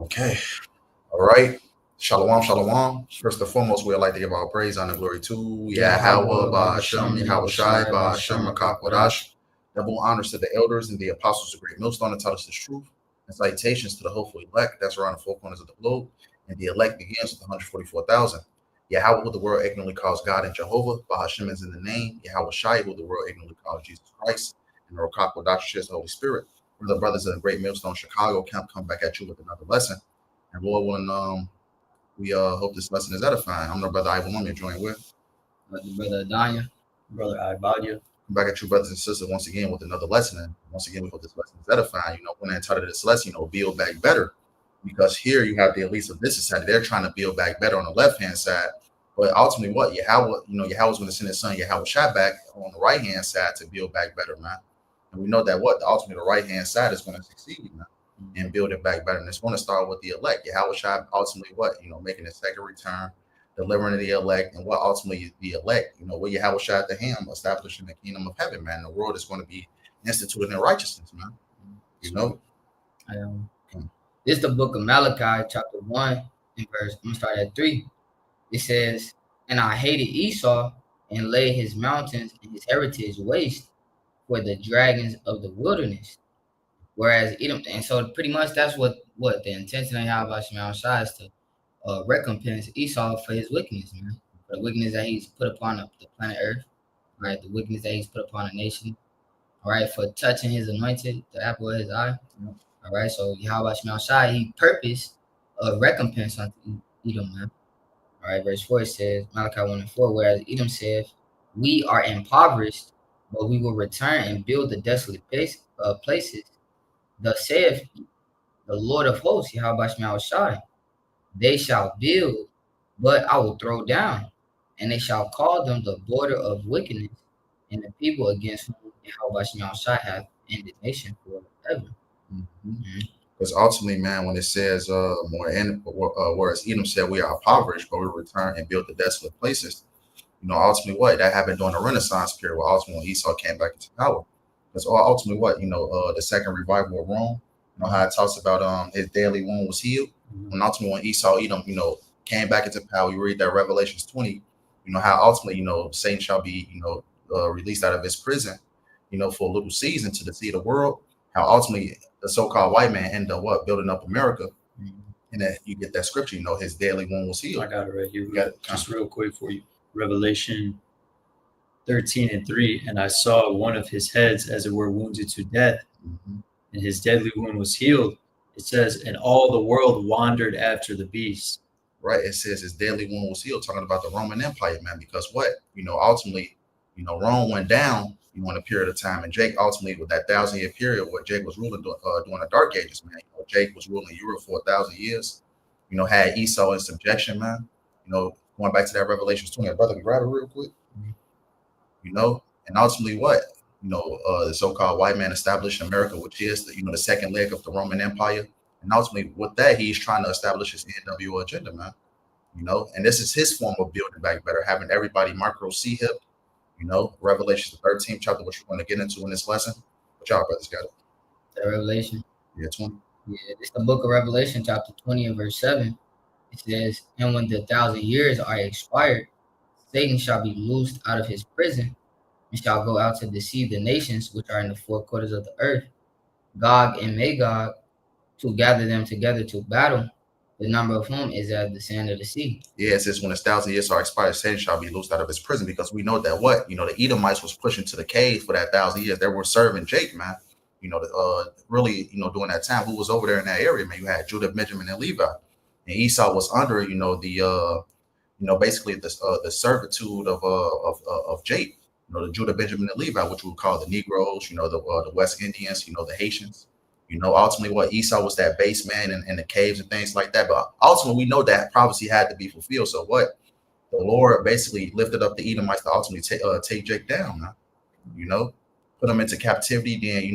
Okay. All right. Shalom, shalom. First and foremost, we'd like to give our praise, honor, glory to Yahweh, Ba'ashem, Yahweh Shai, Ba'ashem, Rakakwadash. Double honors to the elders and the apostles of Great Millstone that taught us this truth. And salutations to the hopeful elect that's around the four corners of the globe. And the elect begins with 144,000. Yahweh, who the world ignorantly calls God and Jehovah. Ba'ashem is in the name. Yahweh Shai, who the world ignorantly calls Jesus Christ. And Rakakwadash shares the Holy Spirit. We're the brothers of the Great Millstone Chicago camp come back at you with another lesson. And Lord willing, we hope this lesson is edifying. I'm the brother Ivan you're joined with. Brother Adanya, brother Ibadia. Come back at you, brothers and sisters, once again with another lesson. And once again, we hope this lesson is edifying. When I entitled this lesson, build back better. Because here you have the elites of this society. They're trying to build back better on the left-hand side. But ultimately, what? Yahweh's going to send his son, Yahweh Shai, back on the right-hand side to build back better, man. And we know that ultimately the right-hand side is going to succeed, man. And build it back better. And it's going to start with the elect. Yahweh Shai ultimately making his second return, delivering the elect, and ultimately the elect, what Yahweh Shai at the ham, establishing the kingdom of heaven, man. The world is going to be instituted in righteousness, man. This is the book of Malachi, chapter 1, and verse, I'm going to start at 3. It says, "And I hated Esau and laid his mountains and his heritage waste for the dragons of the wilderness. Whereas Edom," and so pretty much that's what the intention of Yahweh Shai is to recompense Esau for his wickedness, man. For the wickedness that he's put upon the planet Earth, right? The wickedness that he's put upon a nation, all right? For touching his anointed, the apple of his eye, all right? So Yahweh Shai, he purposed a recompense unto Edom, man. All right, verse 4 says, Malachi 1 and 4, whereas Edom said, "We are impoverished, but we will return and build the desolate places. Thus saith the Lord of hosts, Yahweh Shai, they shall build, but I will throw down, and they shall call them the border of wickedness, and the people against whom Yahweh Shai hath indignation forever." Because ultimately, man, when it says whereas Edom said we are impoverished, but we return and build the desolate places, ultimately that happened during the Renaissance period, where ultimately when Esau came back into power. Because ultimately the second revival of Rome, how it talks about his daily wound was healed. And ultimately when Esau, Edom, came back into power, you read that Revelations 20, how ultimately, Satan shall be, released out of his prison, for a little season to deceive the world. How ultimately the so-called white man ended up building up America. And then you get that scripture, his daily wound was healed. I got it right here. We got it just real quick for you. Revelation 13 and 3, "And I saw one of his heads as it were wounded to death, and his deadly wound was healed." It says, "And all the world wandered after the beast." Right. It says his deadly wound was healed, talking about the Roman Empire, man. Because ultimately, Rome went down, in a period of time, and Jake ultimately with that 1,000-year period where Jake was ruling during the Dark Ages, man. Jake was ruling Europe for 1,000 years. Had Esau in subjection, man. Going back to that Revelations 20, brother, grab it real quick. And ultimately the so-called white man established America, which is the second leg of the Roman Empire. And ultimately with that, he's trying to establish his NWO agenda, man. And this is his form of building back better, having everybody micro see hip. Revelation the 13th chapter, which we're going to get into in this lesson. But y'all brothers got it. The Revelation. Yeah, 20. Yeah, it's the book of Revelation, chapter 20 and verse 7. It says, "And when the 1,000 years are expired, Satan shall be loosed out of his prison, and shall go out to deceive the nations which are in the four quarters of the earth, Gog and Magog, to gather them together to battle, the number of whom is as the sand of the sea." Yeah, it says when 1,000 years are expired, Satan shall be loosed out of his prison, because we know that the Edomites was pushing to the cave for that 1,000 years. They were serving Jake, man. Really, during that time, who was over there in that area, man? You had Judah, Benjamin, and Levi, and Esau was under, basically the servitude of Jake. The Judah, Benjamin, and Levi, which we would call the Negroes, the West Indians, the Haitians. Ultimately Esau was that base man in the caves and things like that. But ultimately we know that prophecy had to be fulfilled. So the Lord basically lifted up the Edomites to ultimately take Jake down, man. Put him into captivity. Then,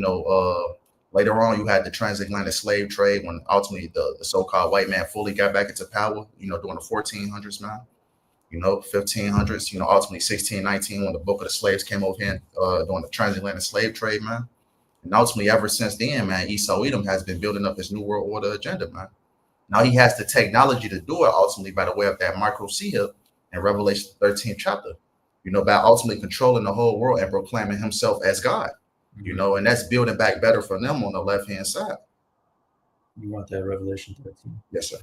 later on you had the transatlantic slave trade, when ultimately the so-called white man fully got back into power, during the 1400s, man. 1500s, ultimately 1619, when the book of the slaves came over here during the transatlantic slave trade, man. And ultimately, ever since then, man, Esau Edom has been building up his New World Order agenda, man. Now he has the technology to do it ultimately by the way of that microsia in Revelation 13th chapter, by ultimately controlling the whole world and proclaiming himself as God, and that's building back better for them on the left-hand side. You want that Revelation 13? Yes, sir.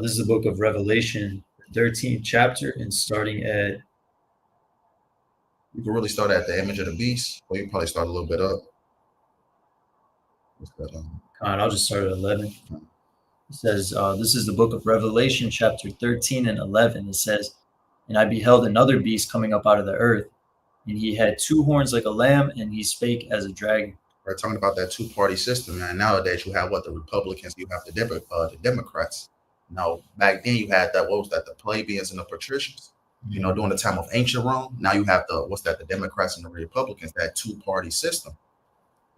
This is the book of Revelation, 13th chapter, and starting at. You can really start at the image of the beast, or you can probably start a little bit up. What's that? I'll just start at 11. It says, this is the book of Revelation, chapter 13 and 11. It says, "And I beheld another beast coming up out of the earth, and he had 2 horns like a lamb, and he spake as a dragon." We're talking about that two-party system, man. Nowadays, you have the Republicans, you have the Democrats. Now, back then, you had that, what was that, the plebeians and the patricians. During the time of ancient Rome, now you have the Democrats and the Republicans, that two-party system.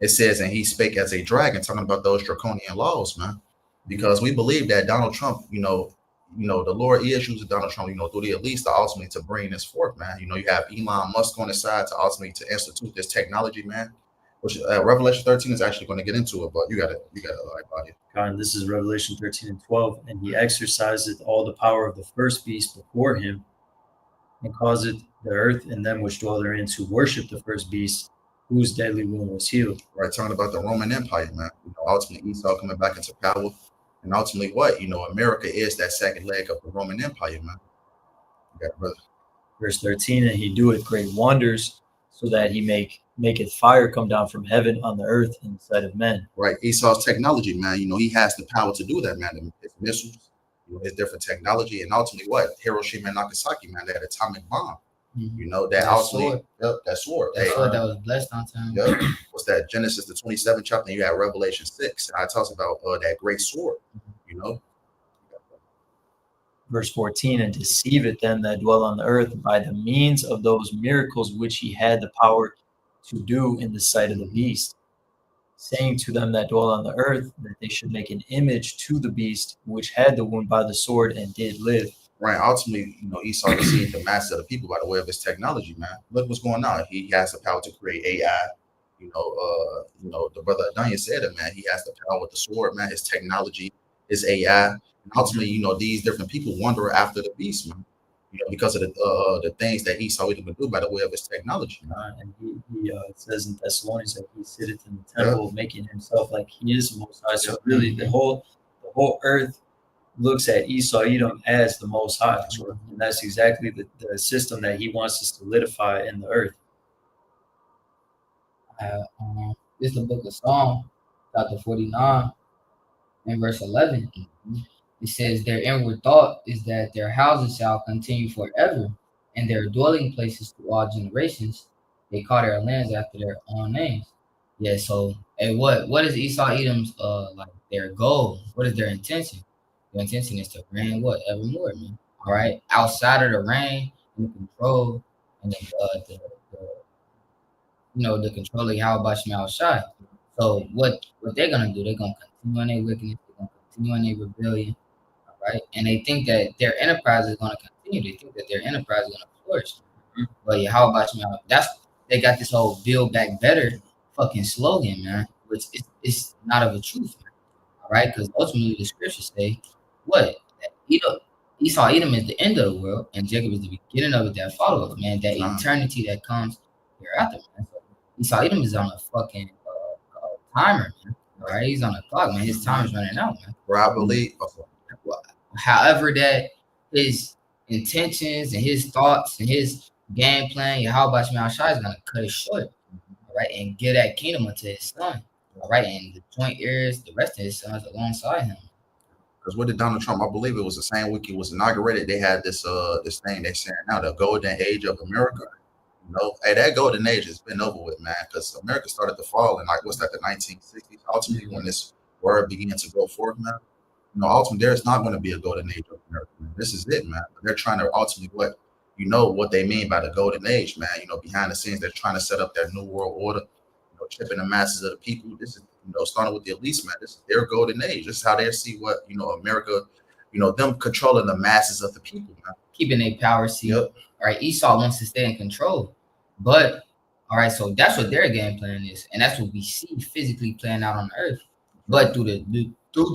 It says, and he spake as a dragon, talking about those draconian laws, man. Because we believe that Donald Trump, the Lord is using Donald Trump, through the elites to ultimately to bring this forth, man. You have Elon Musk on his side to ultimately to institute this technology, man. Which Revelation 13 is actually going to get into it, but you got to like body. And this is Revelation 13 and 12. "And he exerciseth all the power of the first beast before him, and causeth the earth and them which dwell therein to worship the first beast, whose deadly wound was healed." Right, talking about the Roman Empire, man. Ultimately Esau coming back into power, and ultimately what? America is that second leg of the Roman Empire, man. Yeah, brother. Verse 13, "And he doeth great wonders, so that he maketh fire come down from heaven on the earth in the sight of men." Right, Esau's technology, man. He has the power to do that, man. His missiles, his different technology, and ultimately what? Hiroshima and Nagasaki, man. That atomic bomb. That ultimately, sword. Yep, that sword. That sword that was blessed on time. Yep. What's that? Genesis the 27th chapter. And you have Revelation 6. And it talks about that great sword. Verse 14, "And deceiveth them that dwell on the earth by the means of those miracles which he had the power to do in the sight of the beast, saying to them that dwell on the earth that they should make an image to the beast which had the wound by the sword and did live." Right. Ultimately, Esau deceived the mass of the people by the way of his technology, man. Look what's going on. He has the power to create AI. The brother Adanya said it, man. He has the power with the sword, man. His technology, his AI. And ultimately, these different people wander after the beast, man. Because of the things that Esau able to do by the way of his technology. And he it says in Thessalonians that he sitteth in the temple, making himself like he is the Most High. So really, the whole earth looks at Esau Edom as the Most High, and that's exactly the system that he wants to solidify in the earth. This is the book of Psalm, chapter 49, and verse 11. It says, "Their inward thought is that their houses shall continue forever, and their dwelling places to all generations. They call their lands after their own names." Yeah, so what is Esau Edom's their goal? What is their intention? Their intention is to reign evermore, man. All right. Outside of the reign and the control and the control of Yahweh Shema Shai. So what they're gonna do, they're gonna continue on their wickedness, they're gonna continue on their rebellion. Right, and they think that their enterprise is going to continue. They think that their enterprise is going to flourish. But how about they got this whole "Build Back Better" fucking slogan, man, which is not of a truth, man. All right, because ultimately the scriptures say what? That Esau Edom is the end of the world, and Jacob is the beginning of it that follows, man. That eternity that comes hereafter, man. So Esau Edom is on a fucking timer, man. All right, he's on a clock, man. His time is running out, man. Where I believe. However, that his intentions and his thoughts and his game plan, Yahweh Shema Shai is gonna cut it short, all right, and give that kingdom unto his son, all right, and the joint heirs, the rest of his sons alongside him. Because what did Donald Trump? I believe it was the same week he was inaugurated. They had this thing they're saying now, the golden age of America. Hey, that golden age has been over with, man. Because America started to fall in the 1960s. Ultimately, when this word began to go forth, man. Ultimately, there's not going to be a golden age of America, man. This is it, man. They're trying to ultimately what they mean by the golden age, man. Behind the scenes, they're trying to set up their new world order, chipping the masses of the people. This is, starting with the elites, man. This is their golden age. This is how they see what, America, them controlling the masses of the people, man. Keeping their power seat. Yep. All right, Esau wants to stay in control, but All right, so that's what their game plan is, and that's what we see physically playing out on the earth. But through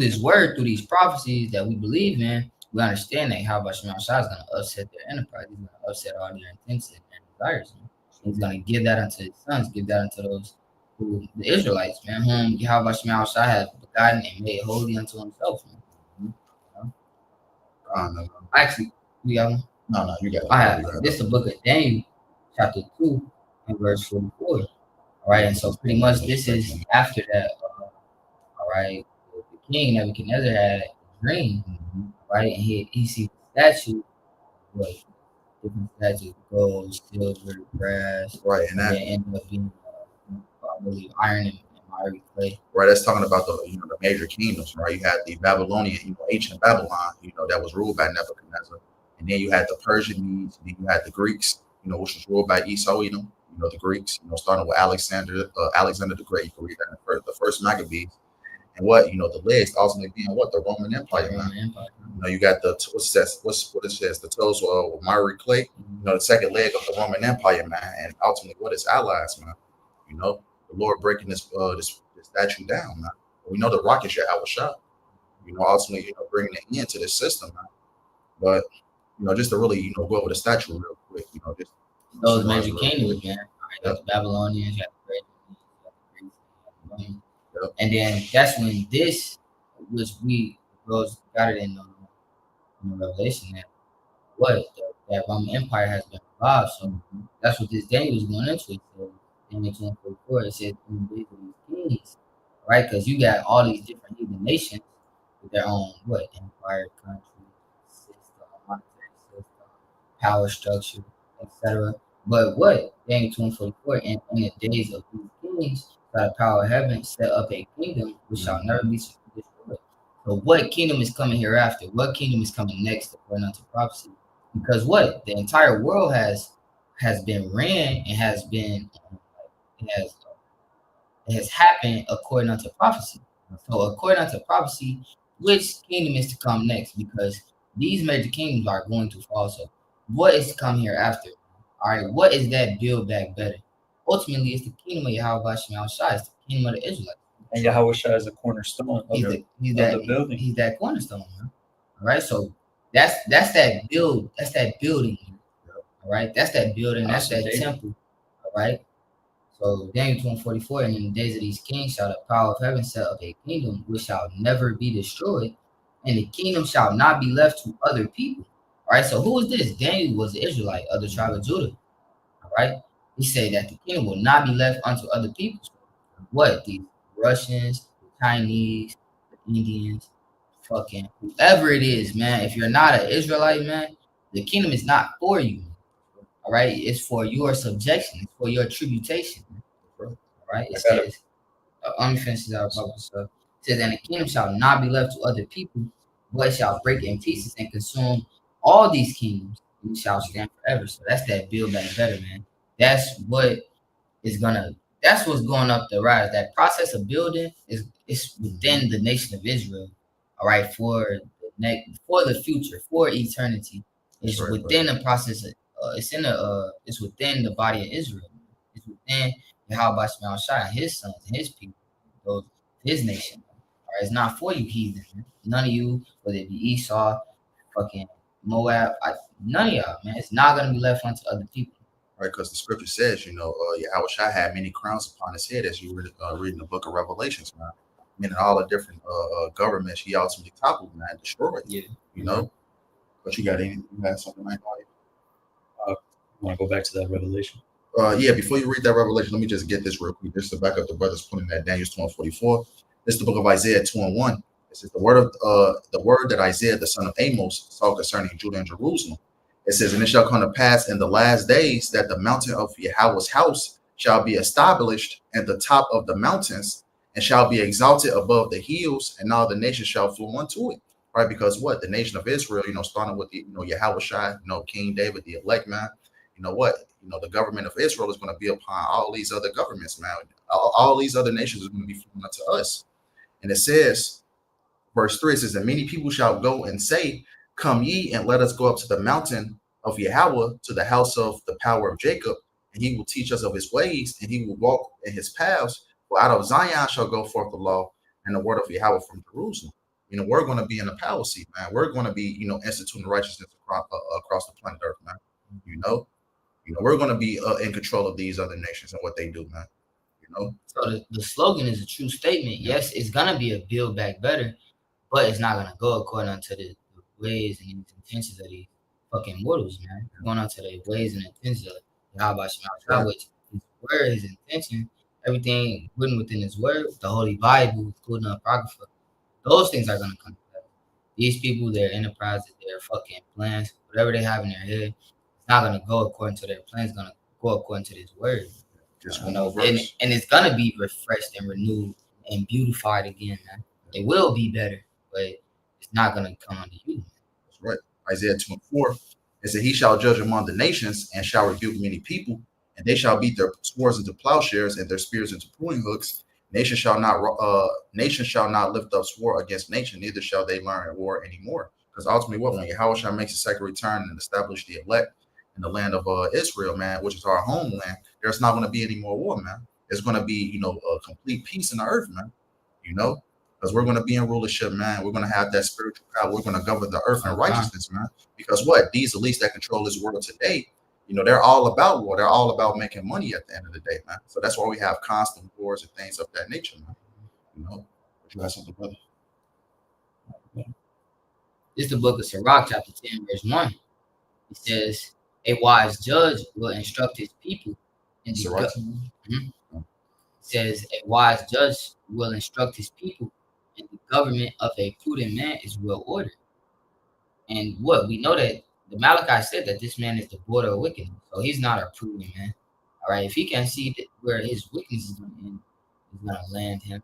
this word, through these prophecies that we believe in, we understand that how Shema Shah is going to upset their enterprise. He's going to upset all their intents and desires. Man. He's going to give that unto his sons, give that unto those the Israelites, man, whom Yahweh Shema Shah has begotten and made holy unto himself. Man. No. Actually, you got one? No, you got it. I have. This is the book of Daniel, chapter 2, and verse 44. All right, and so pretty much this is after that. All right, the king Nebuchadnezzar had a dream, right, and he sees the statue, what different statues, gold, silver, brass, Right, and and that then ended up being, I believe, iron and miry clay. right, that's talking about the the major kingdoms, right? You had the Babylonian, ancient Babylon, that was ruled by Nebuchadnezzar, and then you had the Persian Medes, and then you had the Greeks, which was ruled by Esau, the Greeks, starting with Alexander the Great. You can read that in the first Maccabees. And what the legs ultimately being what the Roman Empire, man. You got the what it says, the toes of miry clay, the second leg of the Roman Empire, man, and ultimately what its allies, man. The Lord breaking this statue down, man. We know the rock is Yahweh Shah, ultimately bringing an end to this system, man. But just to really go over the statue real quick, just those major kingdoms, man. All right, the Babylonians, you have the Greeks, yep. And then that's when this, which we got it in Revelation, that that Roman Empire has been revived. So that's what this Daniel is going into. So Daniel 2:44, it said in the days of these kings, right? Because you got all these different heathen nations with their own empire, country, system, monetary system, power structure, etc. But Daniel 2:44, in the days of these kings, by the power of heaven, set up a kingdom which shall never be destroyed. So what kingdom is coming hereafter? What kingdom is coming next according unto prophecy? Because the entire world has been ran and has been it has happened according unto prophecy. So according unto prophecy, which kingdom is to come next? Because these major kingdoms are going to fall. So what is to come hereafter? All right, what is that build back better? Ultimately, it's the kingdom of Yahweh Shema Shah. It's the kingdom of the Israelites. And Yahweh Shah is a cornerstone of the building. He's that cornerstone, man. All right, so that's that build. That's that building. All right, that's that building. That's that temple. All right. So Daniel 2:44, and in the days of these kings shall the power of heaven set up a kingdom which shall never be destroyed, and the kingdom shall not be left to other people. All right. So who is this? Daniel was the Israelite of the tribe of Judah. All right. He said that the kingdom will not be left unto other people. The Russians, the Chinese, the Indians, fucking whoever it is, man. If you're not an Israelite, man, the kingdom is not for you. All right, it's for your subjection, it's for your tributation. All right, it says, let me finish this out. It says, and the kingdom shall not be left to other people, but shall break in pieces and consume all these kingdoms, and shall stand forever. So that's that build back better, man. That's what's going up the rise. That process of building is within the nation of Israel. All right, for the future, for eternity. It's within the process of it's within the body of Israel. It's within Yahweh Shema Shah and his sons and his people, his nation. All right, it's not for you heathen. None of you, whether it be Esau, fucking Moab, none of y'all, man. It's not gonna be left unto other people. Right, because the scripture says, Yahweh Shah had many crowns upon his head, as you read in the book of Revelations, man. Meaning all the different governments he ultimately toppled, man, destroyed. Yeah. But you had something like that? Want to go back to that Revelation? Before you read that Revelation, let me just get this real quick. Just to back up the brothers putting that Daniel 2:44. This is the book of Isaiah 2:1. It says the word that Isaiah the son of Amos saw concerning Judah and Jerusalem. It says, and it shall come to pass in the last days that the mountain of Yahweh's house shall be established at the top of the mountains, and shall be exalted above the hills, and all the nations shall flow unto it. Right, because the nation of Israel, starting with Yahweh Shah, King David, the elect man. The government of Israel is going to be upon all these other governments, man. All these other nations are going to be flowing unto us. And it says, verse 3, it says, and many people shall go and say, come ye and let us go up to the mountain of Yahweh, to the house of the power of Jacob, and he will teach us of his ways, and he will walk in his paths. For out of Zion shall go forth the law and the word of Yahweh from Jerusalem. We're going to be in the power seat, man. We're going to be, instituting righteousness across the planet Earth, man. We're going to be in control of these other nations and what they do, man. So the slogan is a true statement. Yes, it's gonna be a build back better, but it's not gonna go according to the ways and the intentions of these fucking mortals, man. It's going on to the ways and intentions of Yahweh Shema, which his word, his intention, everything written within his word, the Holy Bible, including the Apocrypha. Those things are gonna come together. These people, their enterprises, their fucking plans, whatever they have in their head, it's not gonna go according to their plans. It's gonna go according to this word. And it's gonna be refreshed and renewed and beautified again, man. It will be better, but it's not gonna come under you. That's right. Isaiah 2:4. It said, "He shall judge among the nations and shall rebuke many people, and they shall beat their swords into plowshares and their spears into pruning hooks. Nation shall not lift up sword against nation, neither shall they learn war anymore." Because ultimately, when Yahweh shall make his second return and establish the elect in the land of Israel, man, which is our homeland, there's not going to be any more war, man. There's going to be, a complete peace in the earth, man. Because we're going to be in rulership, man. We're going to have that spiritual power. We're going to govern the earth in righteousness, man. Because these elites that control this world today, they're all about war. They're all about making money at the end of the day, man. So that's why we have constant wars and things of that nature, man. But you have something, brother? This is the book of Sirach, chapter 10, verse 1. It says, "A wise judge will instruct his people." It says, "A wise judge will instruct his people, and the government of a prudent man is well ordered." And we know that the Malachi said that this man is the border of wickedness, so he's not a prudent man. All right, if he can see that where his wickedness is going to end, he's going to land him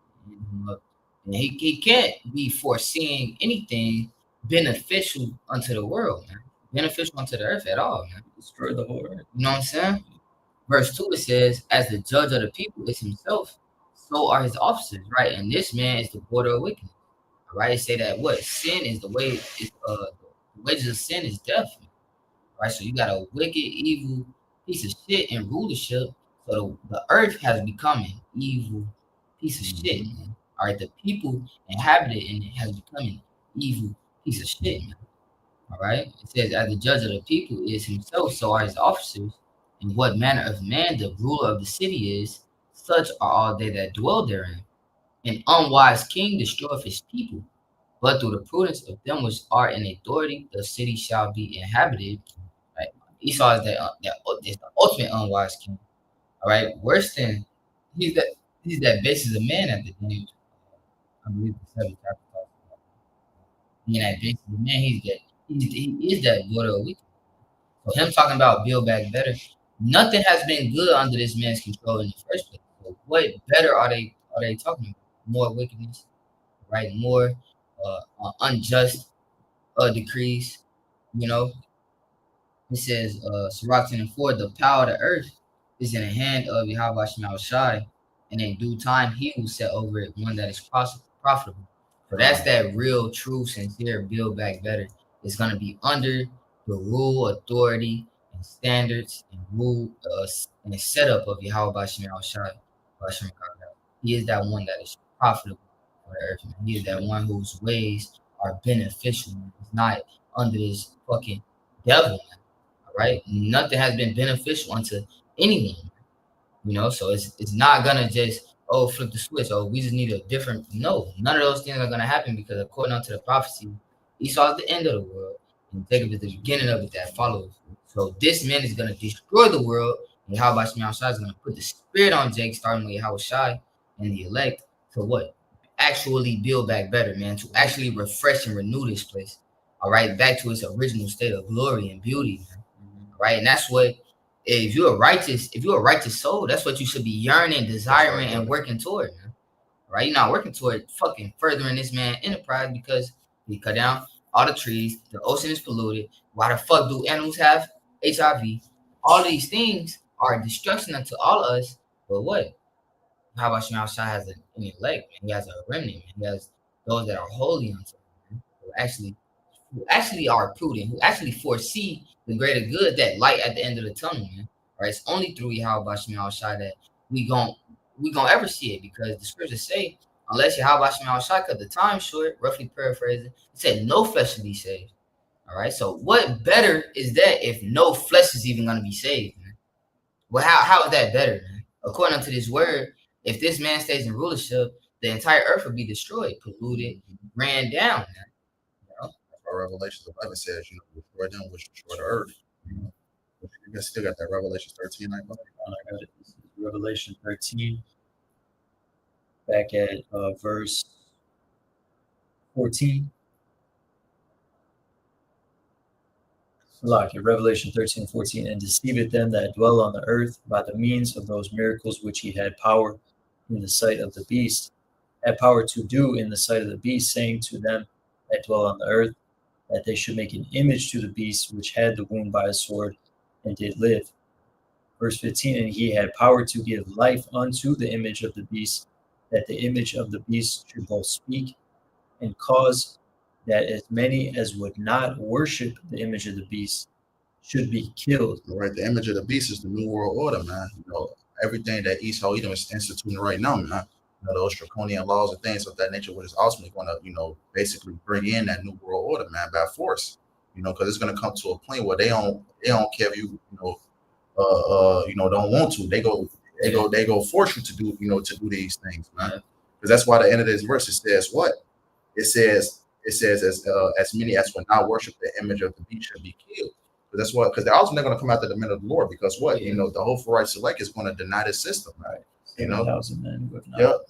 up. And he can't be foreseeing anything beneficial unto the world, man. Beneficial unto the earth at all, man. Destroy the whole earth. You know what I'm saying? Verse 2, it says, "As the judge of the people is himself, so are his officers," right? And this man is the border of wickedness. All right, it say that sin is the wages of sin is death. Right? So you got a wicked, evil piece of shit in rulership. So the earth has become an evil piece of shit, man. All right, the people inhabited in it has become an evil piece of shit, man. All right, it says, "As the judge of the people is himself, so are his officers. And what manner of man the ruler of the city is, such are all they that dwell therein. An unwise king destroyeth his people, but through the prudence of them which are in authority, the city shall be inhabited." Right? Esau is is the ultimate unwise king. All right, worse than he's that basis of man at the end. I believe the 7th chapter talks about. Being that basis of man, he is that border of wickedness. So him talking about build back better. Nothing has been good under this man's control in the first place. So what better are they talking about? More wickedness, right? More unjust decrees. It says, Sirach 10:4, "The power of the earth is in the hand of Yahweh Shema Shai, and in due time he will set over it one that is profitable." So that's that real, true, sincere build back better. It's going to be under the rule, authority, and standards and rule and the setup of Yahweh Shema Shai. He is that one that is profitable for the earth. Man. He is that one whose ways are beneficial. Man. It's not under this fucking devil, man. All right, nothing has been beneficial unto anyone. So it's not gonna just flip the switch. We just need a different. No, none of those things are gonna happen because according to the prophecy, Esau is the end of the world, and Jacob is the beginning of it that follows. So this man is gonna destroy the world, and Yahweh Shema Shai is gonna put the spirit on Jake, starting with Yahweh Shai and the elect. To what? Actually build back better, man. To actually refresh and renew this place. All right, back to its original state of glory and beauty, man. Right, and that's what. If you're a righteous soul, that's what you should be yearning, desiring, and working toward, man. Right? You're not working toward fucking furthering this man enterprise because we cut down all the trees, the ocean is polluted. Why the fuck do animals have HIV? All these things are destruction unto all of us. But what? How about Shema Shai has an elect, man? He has a remnant, man. He has those that are holy unto him, man. Who actually are prudent, who actually foresee the greater good, that light at the end of the tunnel, man. Right? It's only through Yahweh Shema Shai that we gon' ever see it, because the scriptures say, unless Yahweh Shema Shai cut the time short, roughly paraphrasing, it said no flesh should be saved. All right. So what better is that if no flesh is even gonna be saved, man? Well, how is that better, man? According to this word, if this man stays in rulership, the entire earth will be destroyed, polluted, ran down, man. You know? Revelation 11 says, destroy them which destroy the earth. You guys still got that Revelation 13, I believe. I got it. This is Revelation 13, back at verse 14. Like in Revelation 13:14, and deceiveth them that dwell on the earth by the means of those miracles which he had power in the sight of the beast, had power to do in the sight of the beast, saying to them that dwell on the earth, that they should make an image to the beast which had the wound by a sword and did live. Verse 15, and he had power to give life unto the image of the beast, that the image of the beast should both speak and cause that as many as would not worship the image of the beast should be killed. Right, the image of the beast is the New World Order, man. Everything that Esau Edom is instituting right now, man. Those draconian laws and things of that nature, which is ultimately going to, basically bring in that New World Order, man, by force. Because it's going to come to a point where they don't care if you, don't want to. They go force you to do, to do these things, man. Because that's why the end of this verse it says what? It says as many as will not worship the image of the beast shall be killed. That's what, because they're also not going to come after the men of the Lord, because what? The whole right select is going to deny the system, right? 7,000 men who have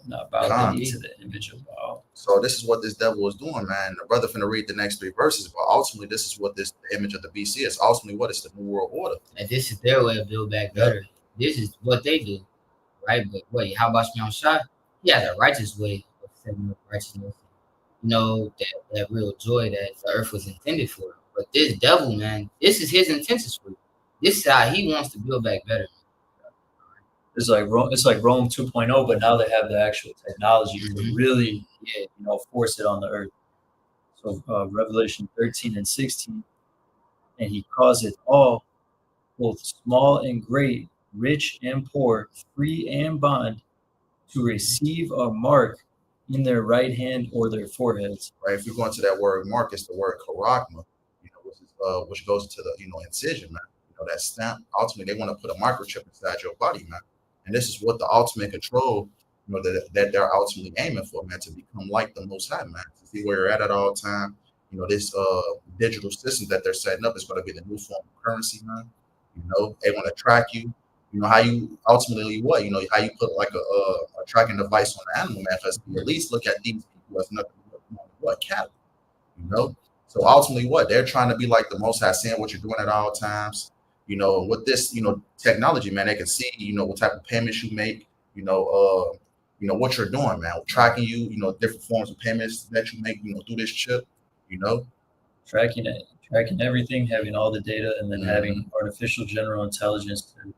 not bowed the knee to the image of Baal. So this is what this devil is doing, man. The brother finna read the next 3 verses, but ultimately this is what this image of the beast is. Ultimately, what is the New World Order? And this is their way of build back better. This is what they do, right? But wait, how about Shimon Shah? He has a righteous way of setting up righteousness. That real joy that the earth was intended for. But this devil, man, this is his intentions for you. This is how he wants to build back better. It's like Rome 2.0, but now they have the actual technology to really, force it on the earth. So Revelation 13 and 16, and he causeth all, both small and great, rich and poor, free and bond, to receive a mark in their right hand or their foreheads. Right. If you go into that word mark, it's the word karagma, which goes to the incision, man. That stamp. Ultimately, they want to put a microchip inside your body, man. And this is what the ultimate control, that they're ultimately aiming for, man, to become like the Most High, man. To see where you're at all time. This digital system that they're setting up is going to be the new form of currency, man. They want to track you. How you ultimately how you put like a tracking device on the animal, man, because you at least look at these people as nothing but cattle, So ultimately they're trying to be like the Most High, seeing what you're doing at all times. With this, technology, man, they can see, what type of payments you make, what you're doing, man, tracking you, different forms of payments that you make, through this chip, Tracking everything, having all the data, and then having artificial general intelligence to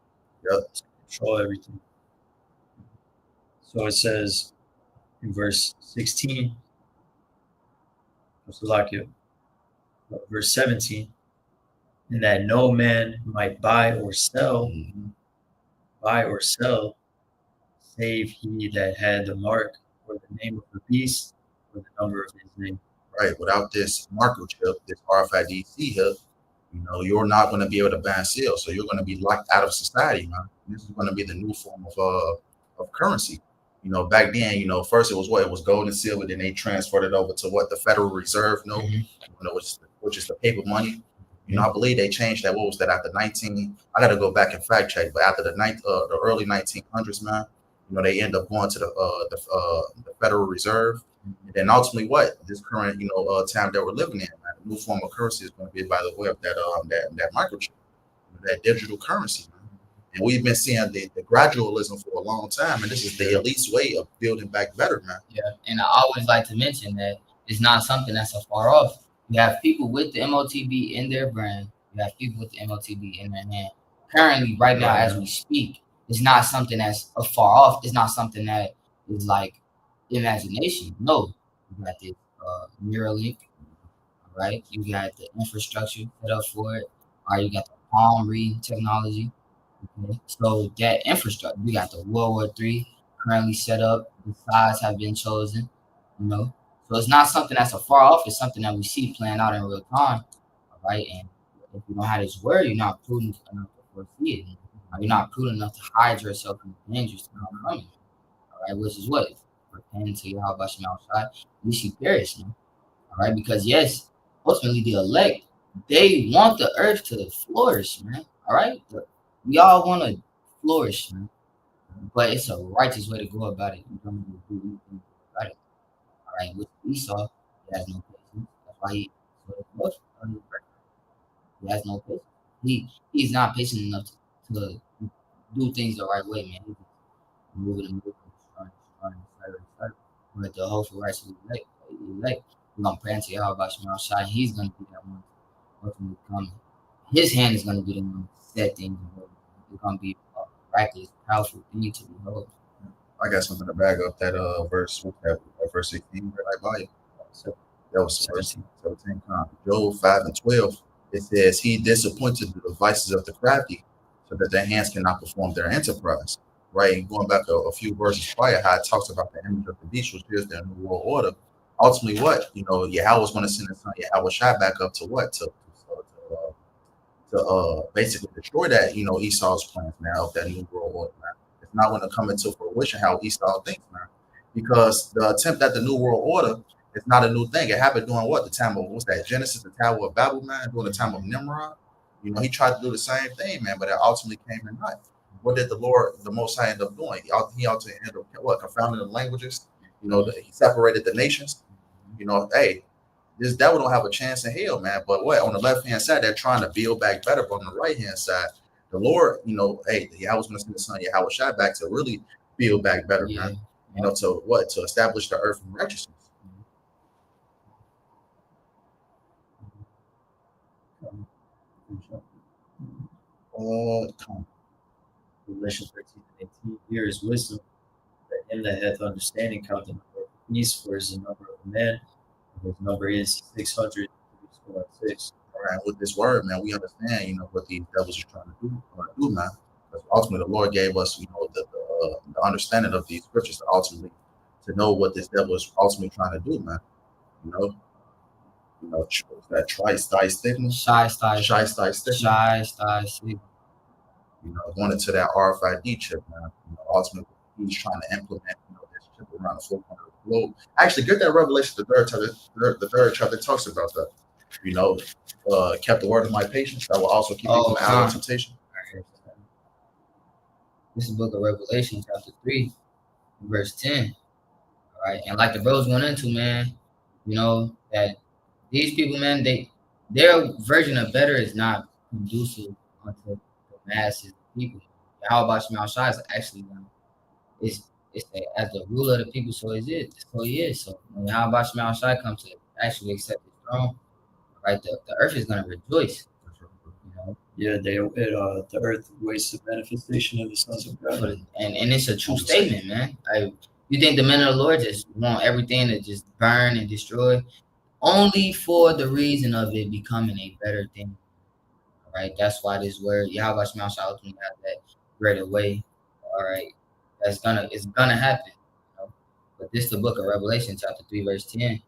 control everything. So it says in verse 16, verse 17, and that no man might buy or sell, save he that had the mark or the name of the beast or the number of his name. Right. Without this microchip, this RFID chip, you're not going to be able to buy and sell. So you're going to be locked out of society, man. This is going to be the new form of currency. Back then, first it was gold and silver, then they transferred it over to the Federal Reserve note, which is the paper money. I believe they changed that. What was that after I got to go back and fact check, but after the early 1900s, man, they end up going to the Federal Reserve. And then ultimately this current, time that we're living in, man, the new form of currency is going to be by the way of that microchip, that digital currency, man. And we've been seeing the gradualism for a long time, and this is the elite's way of building back better, man. Yeah, and I always like to mention that it's not something that's so far off. You have people with the MOTB in their brand. You have people with the MOTB in their hand. Currently, right now, as we speak, it's not something that's afar off. It's not something that is like imagination. No, you got this Neuralink, right? You got the infrastructure set up for it. Or you got the palm reading technology. Okay? So that infrastructure, we got the World War III currently set up. The sides have been chosen. You know, so it's not something that's afar off. It's something that we see playing out in real time. All right, and if you don't have this word, you're not prudent enough to foresee it. You're not prudent enough to hide yourself from the dangers that come from it. All right, which is what? Repent to Yahweh Shem outside, we see perish, man. All right, because yes, ultimately the elect, they want the earth to flourish, man. All right, we all want to flourish, man. But it's a righteous way to go about it. You don't need to do anything about it. All right, with Esau, he has no patience. That's why he has no patience. He's not patient enough to do things the right way, man. He's just moving and moving, starting. But the hopeful righteous elect, we're gonna pray unto Yahweh Shema Shai. He's gonna be that one ultimately coming. His hand is gonna be the one to set things in order. It's gonna be a miraculous, powerful thing to behold. I got something to back up that verse. Verse 16, right by you. So that was verse 17. Job 5:12. It says, "He disappointed the devices of the crafty, so that their hands cannot perform their enterprise." Right, and going back a few verses prior, how it talks about the image of the beast, which is their new world order. Ultimately, what Yahweh's going to send his son Yahweh Shai back up to what to basically destroy that Esau's plans now of that new world order. Man. It's not going to come into fruition how Esau thinks, man, because the attempt at the new world order is not a new thing. It happened during what the time of what's that Genesis, the Tower of Babel, man, during the time of Nimrod. He tried to do the same thing, man, but it ultimately came to naught. What did the Lord, the Most High, end up doing? He ultimately ended up what? Confounding the languages. He separated the nations. Hey, this devil don't have a chance in hell, man. But what on the left hand side, they're trying to build back better. But on the right hand side, the Lord, hey, Yahweh's going to send the son Yahweh Shai back to really build back better, man. To establish the earth in righteousness. Revelation 13:18. Here is wisdom, that him that hath understanding count the number of the beast, for his number of a man, and his number is 606. All right, with this word, man, we understand, what these devils are trying to do, man. Because ultimately, the Lord gave us, the understanding of these scriptures to know what this devil is ultimately trying to do, man. That tri-sty stigma, Shy sty stigma. Going into that RFID chip, man. Ultimately, he's trying to implement, this chip around the 4 corners of the globe. Actually, get that Revelation, the third chapter talks about that. Kept the word of my patience. That will also keep you from the hour of temptation. This is the book of Revelation, chapter 3, verse 10. All right, and like the bros went into, man, that these people, man, their version of better is not conducive unto the masses of people. Yahweh Shema Shai is actually as the ruler of the people, so is it. So he is. So when Yahweh Shema Shai comes to actually accept his throne, right, the earth is gonna rejoice. Yeah, the earth waits the manifestation of the sons of God. And it's a true statement, man. You think the men of the Lord just want everything to just burn and destroy? Only for the reason of it becoming a better thing. All right. That's why this word, Yahweh Shema Shai, ultimately has that greater way. All right. It's gonna happen. But this is the book of Revelation, chapter 3, verse 10. It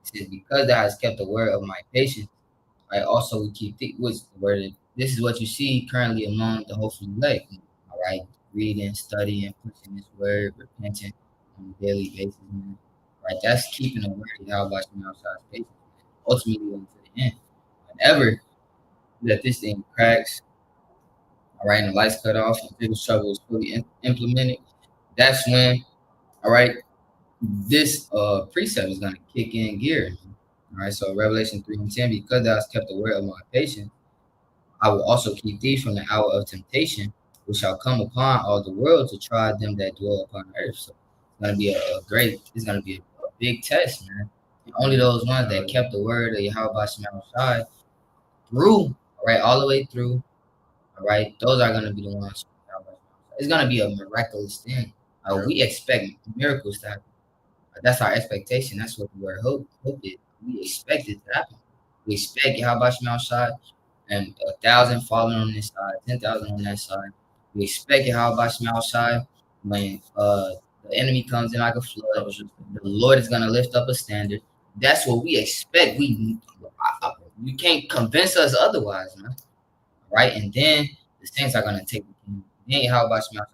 says, because thou hast kept the word of my patience, I also will keep the word. This is what you see currently among the hopeful elect. All right. Reading, studying, pushing this word, repenting on a daily basis, man. Right, that's keeping the word of Yahweh Shema Shai's patience, ultimately unto the end. Whenever that this thing cracks, all right, and the lights cut off and people's trouble is fully implemented, that's when, all right, this precept is going to kick in gear. All right, so Revelation 3:10, because thou hast kept the word of my patience, I will also keep thee from the hour of temptation, which shall come upon all the world to try them that dwell upon the earth. So it's going to be it's going to be a big test, man. And only those ones that kept the word of Yahweh Shema Shai through, all right, all the way through, all right, those are going to be the ones. It's going to be a miraculous thing. We expect miracles to happen. That's our expectation. That's what the word hope is. We expect it to happen. We expect Yahweh Shema Shai and 1,000 falling on this side, 10,000 on that side, We expect Yahweh outside when the enemy comes in like a flood. The Lord is gonna lift up a standard. That's what we expect. You can't convince us otherwise, man. Right? And then the saints are gonna take the kingdom. Then Yahweh is gonna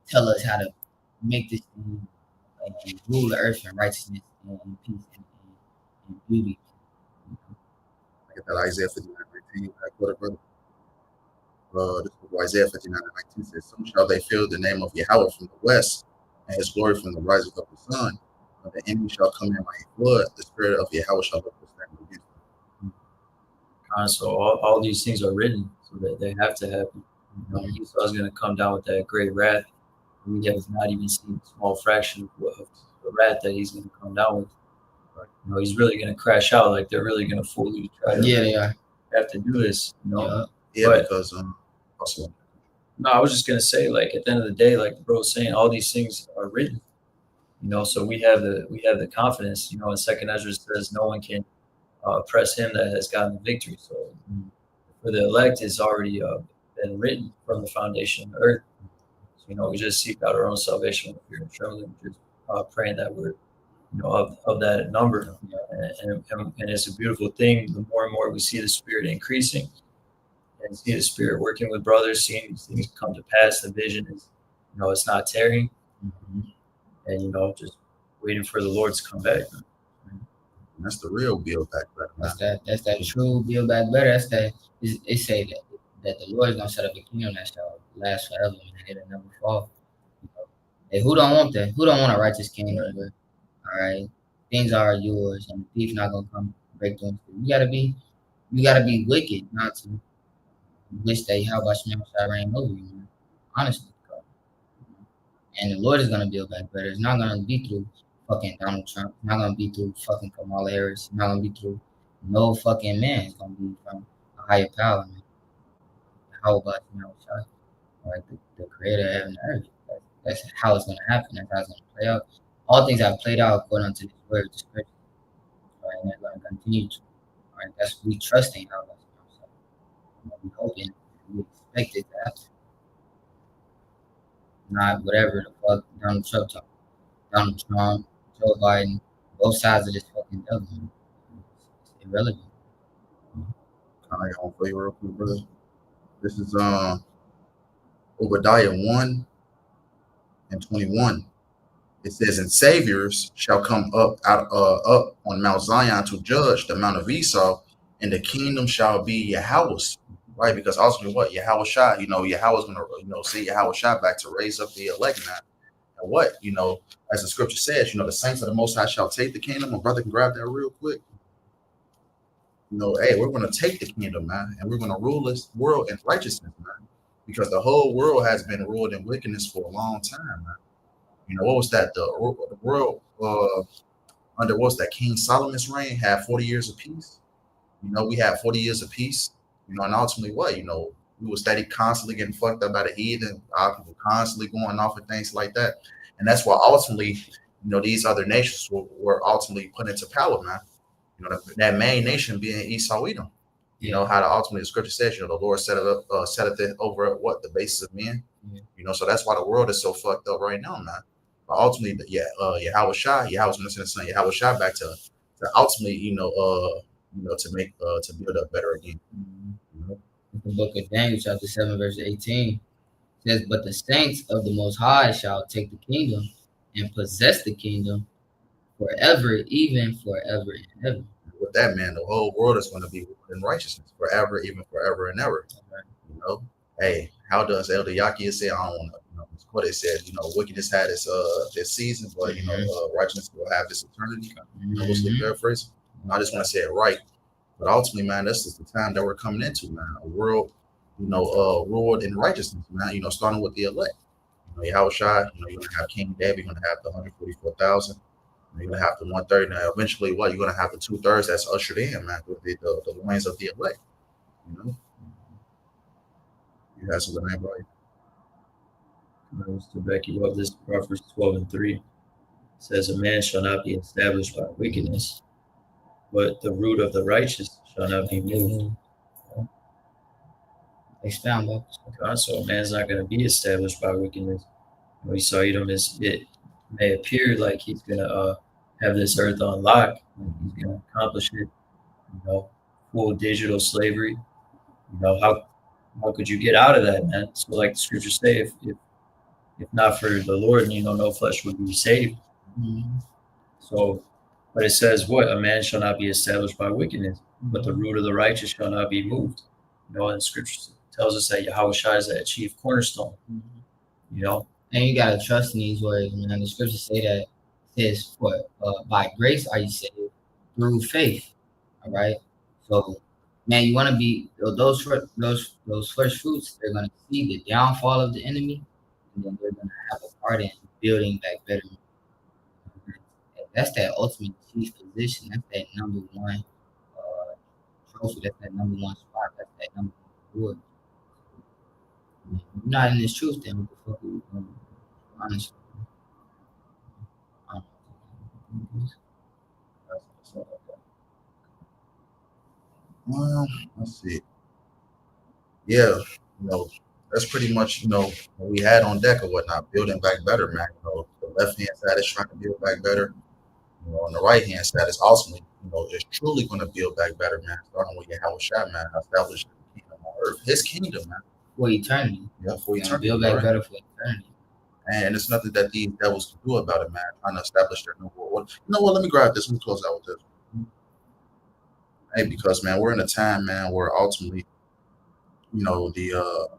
tell us how to make this thing rule the earth in righteousness and peace and beauty. I get that Isaiah 59:19. I quote it, brother. This is Isaiah 59:19 says, "Soon shall they feel the name of Yahweh from the west, and his glory from the rising of the sun. When the enemy shall come in like a flood, the spirit of Yahweh shall lift the standard against them." So all these things are written, so that they have to happen. You know, Esau is going to come down with that great wrath. We have not even seen a small fraction of the wrath that he's going to come down with. You know, he's really going to crash out. Like, they're really going to fully try to they are. have to do this. You know? Yeah, But- because also, No, I was just going to say, like, at the end of the day, like the bro was saying, all these things are written. You know, so we have the confidence. You know, in Second Ezra says no one can oppress him that has gotten the victory. So for the elect, it's already been written from the foundation of the earth. So, you know, we just seek out our own salvation with fear and trembling, just praying that we're, you know, of that number. And it's a beautiful thing. The more and more we see the Spirit increasing and see the Spirit working with brothers, seeing these things come to pass, the vision is, you know, it's not tearing. And, you know, just waiting for the Lord to come back. and that's the real build back better, man. That's that true build back better. That's that. It say that the Lord is gonna set up a kingdom that shall last forever and it'll never fall. You know? Hey, who don't want that? Who don't want a righteous kingdom? Right. All right, things are yours, and the thief not gonna come break them. You gotta be wicked not to wish that how about Shemel shall reign over you, man. Honestly. And the Lord is gonna build back better. It's not gonna be through fucking Donald Trump. It's not gonna be through fucking Kamala Harris. It's not gonna be through no fucking man. It's gonna be from a higher power, man. How about like the creator of heaven and earth? That's how it's gonna happen. That's how it's gonna play out. All things have played out according to this word, the scripture. Right, and they're gonna continue to. Right, that's we trusting how that's we hoping, we expect it to happen. Not whatever the fuck Donald Trump talking. Donald Trump, Joe Biden, both sides of this fucking devil. It's irrelevant. I got one for you real quick, brother. This is Obadiah 1:21. It says, "And saviors shall come up on Mount Zion to judge the Mount of Esau, and the kingdom shall be Yahweh's." Right, because ultimately, what Yahweh shot, Yahweh's gonna, see Yahweh shot back to raise up the elect now. And what, as the scripture says, the saints of the Most High shall take the kingdom. My brother can grab that real quick. Hey, we're gonna take the kingdom, man, and we're gonna rule this world in righteousness, man, because the whole world has been ruled in wickedness for a long time, man. What was that? The world under what's that? King Solomon's reign had 40 years of peace. We had 40 years of peace. And ultimately what, we were constantly getting fucked up by the heathen, our people constantly going off and things like that. And that's why ultimately, these other nations were ultimately put into power, man. That main nation being Esau Edom. How ultimately the scripture says, the Lord set it over what? The basis of men. So that's why the world is so fucked up right now, man. But ultimately, Yahweh Shai, Yahweh's going to send his son Yahweh Shai back to ultimately, to make to build up better again. The book of Daniel, chapter 7, verse 18 says, "But the saints of the Most High shall take the kingdom and possess the kingdom forever, even forever and ever." With that, man, the whole world is going to be in righteousness forever, even forever and ever. Hey, how does Elder Yaki say? I don't want to. What it says, wickedness had its season, but righteousness will have its eternity. Loosely paraphrase. I just want to say it right. But ultimately, man, this is the time that we're coming into, man. A world, ruled in righteousness, man. Starting with the elect. Yahweh Shai, you're gonna have King David, you're gonna have the 144,000, you're gonna have the 1/3, and eventually, what you're gonna have the 2/3 that's ushered in, man, with the loins of the elect. You have something, everybody. To back you up, this Proverbs 12:3 says, "A man shall not be established by wickedness, but the root of the righteous shall not be moved." Expound, bro. God, so a man's not going to be established by wickedness. We saw Edom is it may appear like he's going to have this earth on lock, and he's going to accomplish it. Full digital slavery. How could you get out of that, man? So, like the scriptures say, if not for the Lord, no flesh would be saved. Mm-hmm. So, but it says, what? A man shall not be established by wickedness, but the root of the righteous shall not be moved. And scripture tells us that Yahushua is that chief cornerstone. And you gotta trust in these words, man. The scriptures say that it says, "What by grace are you saved through faith." All right. So, man, you want to be those first fruits. They're gonna see the downfall of the enemy, and then they're gonna have a part in building back better. That's that ultimate chief position. That's that number one trophy. That's that number one spot. That's that number one reward. If you're not in this truth, then what the fuck are we doing? Honestly. Well, let's see. Yeah, that's pretty much what we had on deck or whatnot. Building back better, man. The left hand side is trying to build back better. On the right hand side is ultimately, is truly going to build back better, man. Starting with Yahushua, man, establish the kingdom on earth, His kingdom, man. For eternity. Yeah, for eternity. Build back better for eternity. And it's nothing that these devils can do about it, man. Trying to establish their new world. You know what? Let me grab this. Let me close out with this. Hey, because man, we're in a time, man, where ultimately, the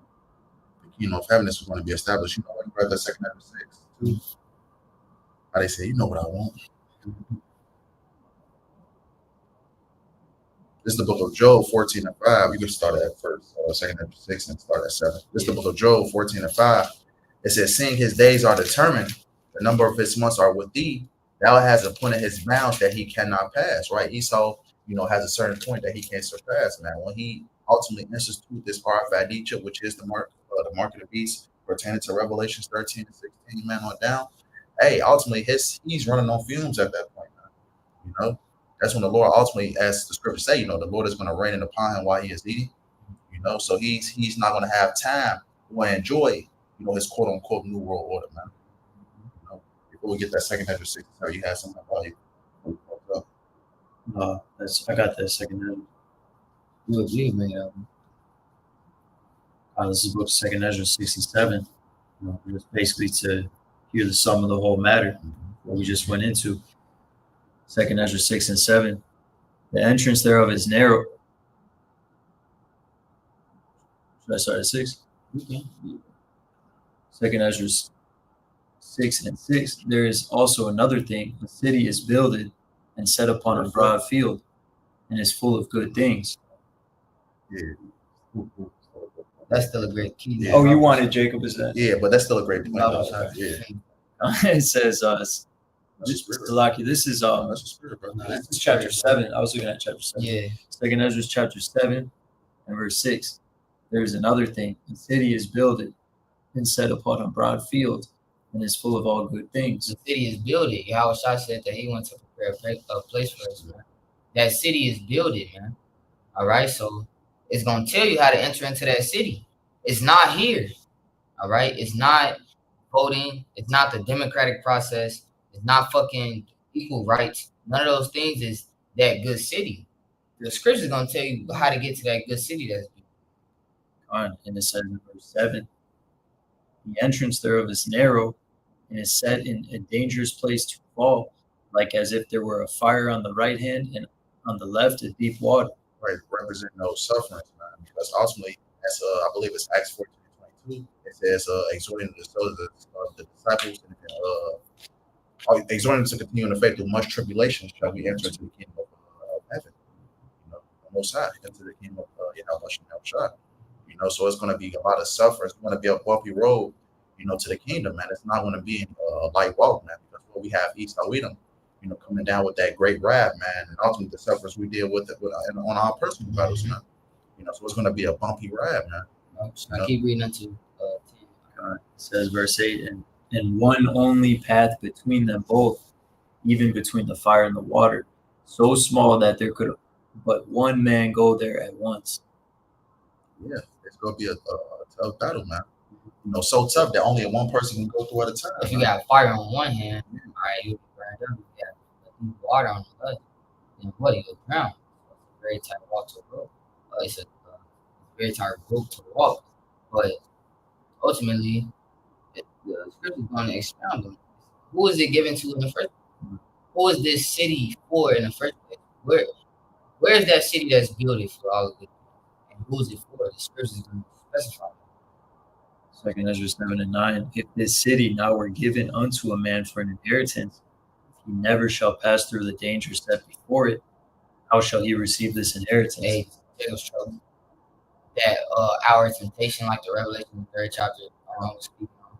kingdom of heaven is going to be established. Let me grab that second Ezra 6 too. How they say, you know what I want. This is the book of Job 14 and 5. You can start at first, second Ezra 6 and start at 7. This is the book of Job 14 and 5. It says, seeing his days are determined, the number of his months are with thee, thou hast appointed his bounds that he cannot pass, right? Esau, has a certain point that he can't surpass, man. When he ultimately institutes this RFID Egypt, which is the mark of the beast pertaining to Revelations 13 and 16, man, on down. Hey, ultimately, he's running on fumes at that point, man. That's when the Lord ultimately, as the scriptures say, the Lord is going to rain upon him while he is eating, so he's not going to have time to enjoy, his quote unquote new world order, man. Before we get that second Ezra 6, you had something about you. I got that second Ezra. This is book second Ezra 6 and 7. It's basically to hear the sum of the whole matter, what we just went into. Second Ezra 6 and 7. The entrance thereof is narrow. Should I start at 6? Okay. Second Ezra 6 and 6. There is also another thing. The city is builded and set upon a broad field, and is full of good things. Yeah. That's still a great key. Yeah. Oh, you wanted Jacob, is that? Yeah, but that's still a great point. Yeah. It says, Salaki, this is That's the spirit, bro. this is chapter 7. I was looking at chapter 7. Yeah. Second Ezra chapter 7 and verse 6. There is another thing. The city is builded and set upon a broad field, and is full of all good things. The city is builded. Yahushua said that he went to prepare a place for us, man. That city is builded, man. All right, so it's gonna tell you how to enter into that city. It's not here. All right, it's not voting. It's not the democratic process. It's not fucking equal rights. None of those things is that good city. The scripture is gonna tell you how to get to that good city. That's And it says in verse 7, the entrance thereof is narrow, and is set in a dangerous place to fall, like as if there were a fire on the right hand, and on the left a deep water. Right, represent no sufferings, man. Because ultimately, that's I believe it's Acts 14:22. It says, exhorting the disciples and exhorting them to continue in the faith through much tribulation shall we enter into the kingdom of heaven. The Most High, into the kingdom of Yahushua. So it's going to be a lot of suffering. It's going to be a bumpy road, to the kingdom, man. It's not going to be a light walk, man. Because we have Esau Edom, coming down with that great wrath, man, and ultimately the sufferings we deal with on our personal battles, man. So it's going to be a bumpy ride, man. I keep reading until 10. It says verse 8, and one only path between them both, even between the fire and the water, so small that there could but one man go there at once. Yeah, it It's gonna be a tough battle, man. You know, so tough that only one person can go through at a time. If you man. got fire on one hand, all right, you'll be burned up. You got water on the other, then what? You'll drown. So it's a very tight walk to rope. It's a very tight rope to walk. But ultimately, the scripture is going to expound them. Who is it given to in the first place? Who is this city for in the first place? Where is that city that's built for all of it? And who is it for? The scripture is going to specify. 2 Ezra 7-9. If this city now were given unto a man for an inheritance, he never shall pass through the danger set before it. How shall he receive this inheritance? Hey, Jacob's trouble. That our temptation, like the Revelation 3rd chapter, was speaking on.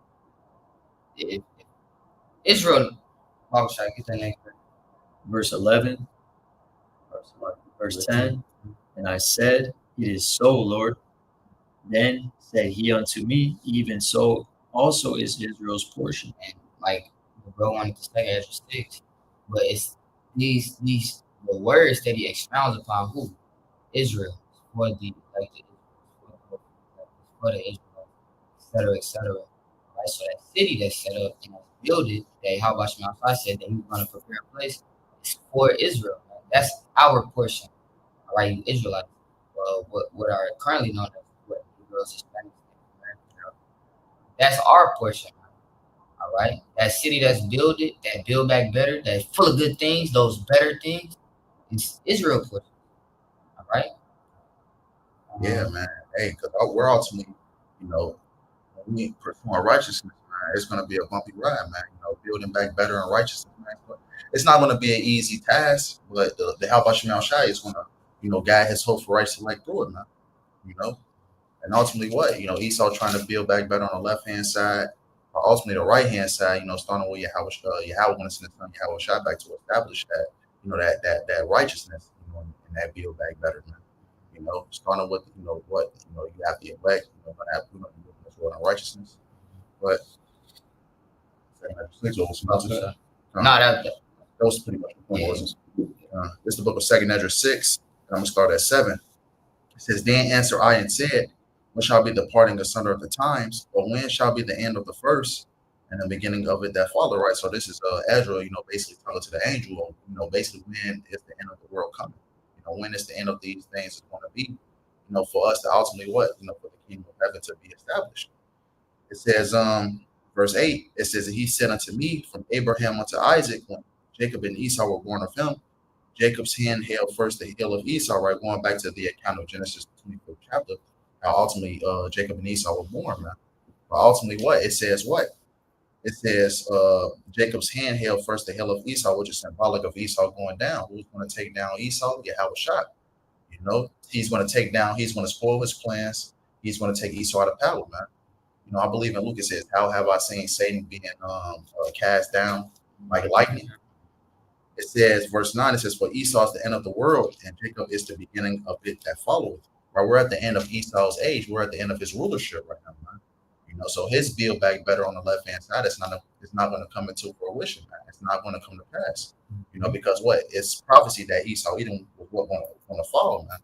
If Israel, oh, should I get that next verse? Verse 11, verse 10. And I said, It is so, Lord. Then said he unto me, Even so also is Israel's portion. And like the bro wanted to say Ezra 6, but it's these the words that he expounds upon who? Israel, for the for the Israel, etc. Right? So that city that's set up and that's built it, that Yahweh Shemai said that he was going to prepare a place, is for Israel. Right? That's our portion, all right, you Israelites. What are currently known as what Israel's Hispanic American. That's our portion. All right, that city that's built it, that build back better, that's full of good things, those better things, it's Israel portion. All right. Yeah, man. Hey, because we're ultimately, you know, when we pursue our righteousness, man, it's going to be a bumpy ride, man. You know, building back better in righteousness, man. But it's not going to be an easy task, but the How About Shemal Shai is going to, you know, guide his hope for righteous like through it, man. You know, and ultimately, what you know, Esau trying to build back better on the left hand side, but ultimately the right hand side, you know, starting with Yahweh going to send his son Yahweh Shai back to establish that, you know, that righteousness, you know, and that build back better, man. You know, starting with, you know, what, you know, you have the elect, you know, going to have, you know, this world in righteousness. But that was pretty much the point, wasn't it? This is the book of 2 Ezra 6, and I'm going to start at 7. It says, Then answered I and said, When shall be the parting asunder of the times, or when shall be the end of the first, and the beginning of it that follow, right? So this is Ezra, you know, basically talking to the angel, you know, basically when is the end of the world coming? You know, when is the end of these things going to be? You know, for us to ultimately what? You know, for the kingdom of heaven to be established. It says, verse 8, it says, And he said unto me, From Abraham unto Isaac, when Jacob and Esau were born of him, Jacob's hand held first the heel of Esau, right? Going back to the account of Genesis 25th chapter, how ultimately Jacob and Esau were born, man. But ultimately, what? It says what? It says Jacob's hand held first the heel of Esau, which is symbolic of Esau going down. Who's going to take down Esau? Yahweh Shai. You know, he's going to take down, he's going to spoil his plans. He's going to take Esau out of power, man. You know, I believe in Luke, it says, How have I seen Satan being cast down like lightning? It says, verse 9, it says, For Esau is the end of the world, and Jacob is the beginning of it that followeth. Right, we're at the end of Esau's age. We're at the end of his rulership right now, man. You know, so his build back better on the left hand side, it's not going to come into fruition, man. It's not going to come to pass. You know, because what? It's prophecy that Esau Edom was what going to fall, man.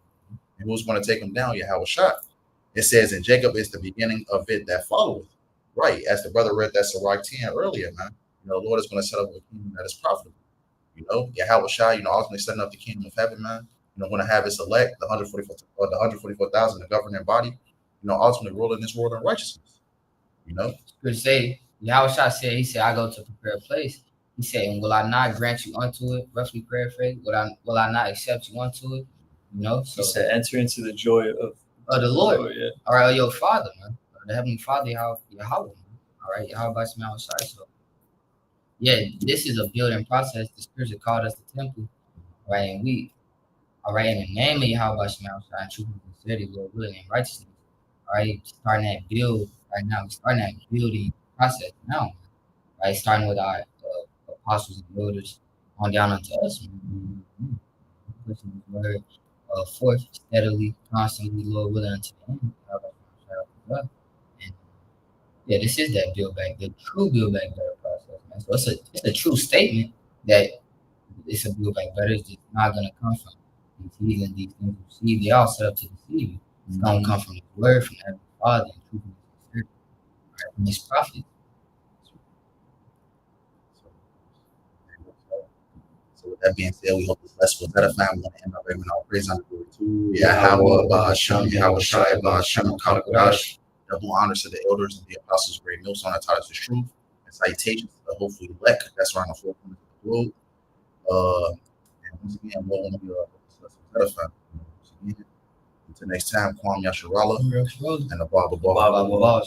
And who's going to take him down? Yahweh Shai. It says, And Jacob is the beginning of it that followeth. Right, as the brother read that Sirach 10 earlier, man. You know, the Lord is going to set up a kingdom that is profitable. You know, Yahweh Shai, you know, ultimately setting up the kingdom of heaven, man. You know, going to have his elect, the 144,000, the governing body, you know, ultimately ruling this world in righteousness. You know, good to say, Yahweh Shai said, he said, I go to prepare a place. He said, And will I not grant you unto it? Roughly paraphrase, will I not accept you unto it? You know, so he said, Enter into the joy of the Lord. Yeah. All right, your Father, man. The Heavenly Father, Yahweh, all right, Yahweh Shai. So yeah, this is a building process. The scripture called us the temple, right? And we, all right, in the name of Yahweh Shemel Shai, truth and sincerity, Lord willing, and righteousness, all right, starting that build right now, starting that building process now, right? Starting with our apostles and builders on down unto us, pushing His word forth steadily, constantly, Lord willing, unto the end. And yeah, this is that build back, the true build back better process, man. So it's a true statement that it's a build back better. It's just not going to come from these heathens, these things you see. They all set up to deceive you. It's gonna come from the word from Heavenly Father and truth in His Spirit, right? From His prophet. So with that being said, we hope this lesson was edifying. We want to end our giving our praise and glory to Yahweh, Ba'ashem, Yahweh Shai, Ba'ashem, Kalakadash. Double honors to the elders and the apostles, great notes on our taught us the truth, and salutations to the hopefully elect that's around the four corners of the globe. And once again, we want to be this lesson was edifying. Once again, until next time, Kwam Yasharallah and the Baba. Baba.